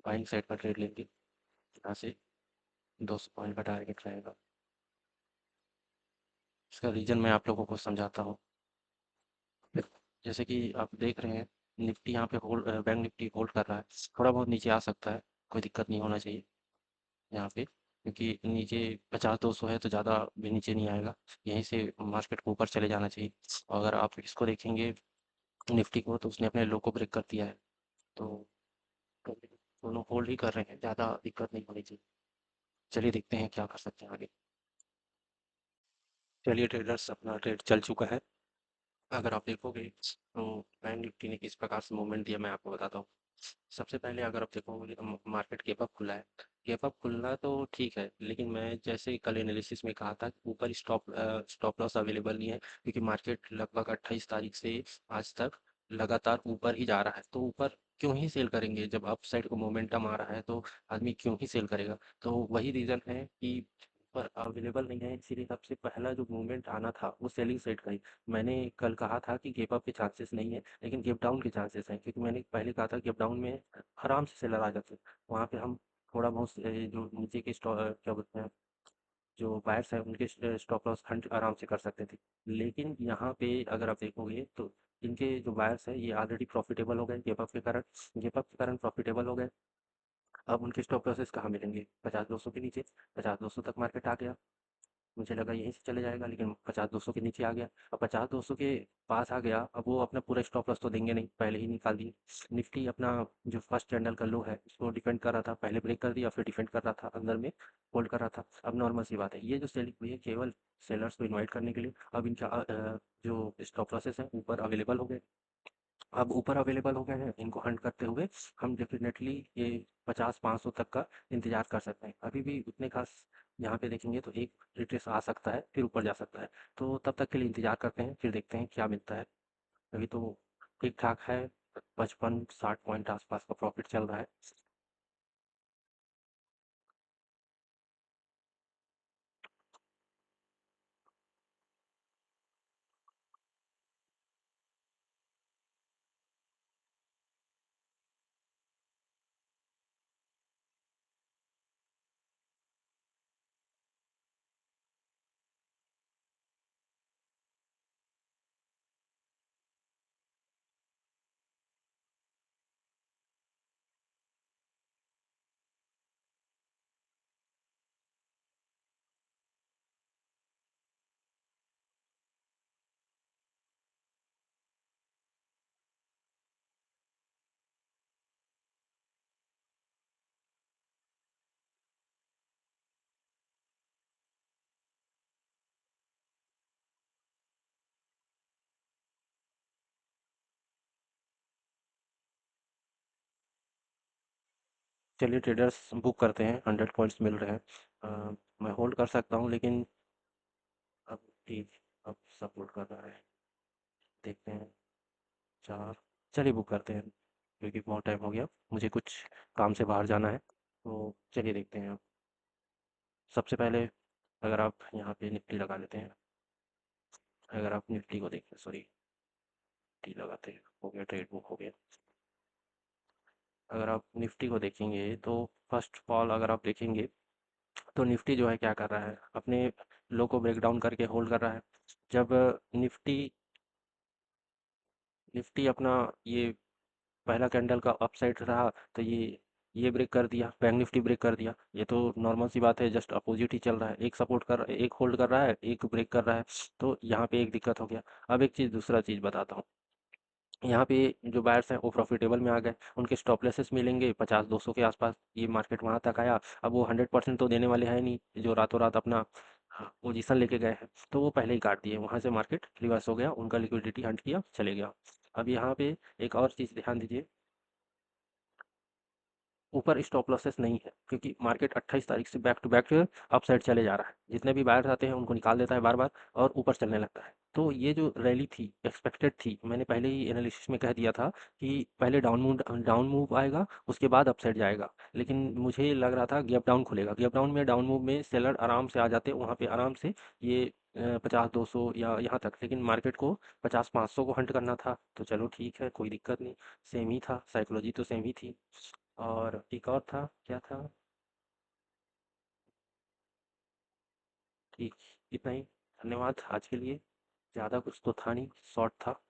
Buying side का trade लेंगे। यहाँ से 200 पॉइंट का टारगेट रहेगा। इसका रीज़न मैं आप लोगों को समझाता हूँ। देखो, जैसे कि आप देख रहे हैं, निफ्टी यहाँ पे होल्ड, बैंक निफ्टी होल्ड कर रहा है। थोड़ा बहुत नीचे आ सकता है, कोई दिक्कत नहीं होना चाहिए यहाँ पे, क्योंकि नीचे 50-200 है तो ज़्यादा भी नीचे नहीं आएगा। यहीं से मार्केट को ऊपर चले जाना चाहिए। और अगर आप इसको देखेंगे निफ्टी को, तो उसने अपने लो को ब्रेक कर दिया है। तो दोनों होल्ड ही कर रहे हैं, ज़्यादा दिक्कत नहीं होनी चाहिए। चलिए देखते हैं क्या कर सकते हैं आगे। चलिए ट्रेडर्स, अपना ट्रेड चल चुका है। अगर आप देखोगे तो बैंक निफ्टी ने किस प्रकार से मूवमेंट दिया, मैं आपको बताता हूँ। सबसे पहले अगर आप देखोगे मार्केट गैप अप खुला है। गैप अप खुलना तो ठीक है, लेकिन मैं जैसे कल एनालिसिस में कहा था कि ऊपर स्टॉप लॉस अवेलेबल नहीं है, क्योंकि मार्केट लगभग 28 तारीख से आज तक लगातार ऊपर ही जा रहा है। तो ऊपर क्यों ही सेल करेंगे, जब अप साइड को मोमेंटम आ रहा है तो आदमी क्यों ही सेल करेगा। तो वही रीज़न है कि ऊपर अवेलेबल नहीं है, इसीलिए सबसे पहला जो मूवमेंट आना था वो सेलिंग साइड का ही। मैंने कल कहा था कि गैप अप के चांसेस नहीं है, लेकिन गैप डाउन के चांसेस हैं, क्योंकि मैंने पहले कहा था गैप डाउन में आराम से सेलर आ जाते हैं। वहाँ पे हम थोड़ा बहुत जो नीचे के क्या बोलते हैं, जो बायर्स हैं उनके स्टॉप लॉस हंट आराम से कर सकते थे। लेकिन यहाँ पे अगर आप देखोगे तो इनके जो बायर्स हैं ये ऑलरेडी प्रॉफिटेबल हो गए गैप अप के कारण प्रॉफिटेबल हो गए। अब उनके स्टॉप लॉसेस कहाँ मिलेंगे? 50-200 के नीचे। 50-200 तक मार्केट आ गया, मुझे लगा यहीं से चले जाएगा, लेकिन 50-200 के नीचे आ गया। अब 50-200 के पास आ गया, अब वो अपना पूरा स्टॉप लॉस तो देंगे नहीं, पहले ही निकाल दिए। निफ्टी अपना जो फर्स्ट कैंडल का लो है उसको डिफेंड कर रहा था, पहले ब्रेक कर दिया फिर डिफेंड कर रहा था, अंदर में होल्ड कर रहा था। अब नॉर्मल सी बात है, ये जो सेलिंग हुई है केवल सेलर्स को इन्वाइट करने के लिए। अब इनका जो स्टॉप लॉसेस हैं ऊपर अवेलेबल हो गए। अब ऊपर अवेलेबल हो गए हैं, इनको हंट करते हुए हम डेफिनेटली ये 50-500 तक का इंतजार कर सकते हैं। अभी भी उतने खास यहाँ पे देखेंगे तो एक रिट्रेस आ सकता है, फिर ऊपर जा सकता है। तो तब तक के लिए इंतजार करते हैं, फिर देखते हैं क्या मिलता है। अभी तो ठीक ठाक है, 55-60 पॉइंट आसपास का प्रॉफिट चल रहा है। चलिए ट्रेडर्स, बुक करते हैं, 100 पॉइंट्स मिल रहे हैं। मैं होल्ड कर सकता हूँ, लेकिन अब ठीक, अब सपोर्ट कर रहा है, देखते हैं। 4, चलिए बुक करते हैं, क्योंकि बहुत टाइम हो गया, मुझे कुछ काम से बाहर जाना है। तो चलिए देखते हैं। सबसे पहले अगर आप यहाँ पे निफ्टी लगा लेते हैं, अगर आप निफ्टी को देखें, सॉरी, निफ्टी लगाते हैं, हो गया, ट्रेड बुक हो गया। अगर आप निफ्टी को देखेंगे तो फर्स्ट ऑफ ऑल अगर आप देखेंगे तो निफ्टी जो है क्या कर रहा है, अपने लो को ब्रेक डाउन करके होल्ड कर रहा है। जब निफ्टी निफ्टी अपना ये पहला कैंडल का अपसाइड रहा, तो ये ब्रेक कर दिया, बैंक निफ्टी ब्रेक कर दिया। ये तो नॉर्मल सी बात है, जस्ट अपोजिट ही चल रहा है, एक सपोर्ट कर, एक होल्ड कर रहा है, एक ब्रेक कर रहा है। तो यहाँ पे एक दिक्कत हो गया। अब एक चीज़, दूसरा चीज़ बताता हूँ। यहाँ पे जो बायर्स हैं वो प्रॉफिटेबल में आ गए, उनके स्टॉप लॉसेस मिलेंगे 50-200 के आसपास। ये मार्केट वहाँ तक आया। अब वो 100% तो देने वाले हैं नहीं, जो रातों रात अपना पोजीशन लेके गए हैं, तो वो पहले ही काट दिए, वहाँ से मार्केट रिवर्स हो गया, उनका लिक्विडिटी हंट किया, चले गया। अब यहाँ पे एक और चीज़ ध्यान दीजिए, ऊपर स्टॉप लॉसेस नहीं है, क्योंकि मार्केट 28 तारीख से बैक टू बैक अपसाइड चले जा रहा है। जितने भी बायर्स आते हैं उनको निकाल देता है बार बार, और ऊपर चलने लगता है। तो ये जो रैली थी एक्सपेक्टेड थी, मैंने पहले ही एनालिसिस में कह दिया था कि पहले डाउन मूव आएगा, उसके बाद अपसाइड जाएगा। लेकिन मुझे लग रहा था गैप डाउन खुलेगा, गैप डाउन में, डाउन मूव में सेलर आराम से आ जाते वहाँ पे, आराम से ये 50-200 या यहाँ तक। लेकिन मार्केट को 50-500 को हंट करना था, तो चलो ठीक है, कोई दिक्कत नहीं, सेम ही था, साइकोलॉजी तो सेम ही थी। और एक और था, क्या था? ठीक, इतना ही। धन्यवाद आज के लिए। ज़्यादा कुछ तो था नहीं, शॉर्ट था।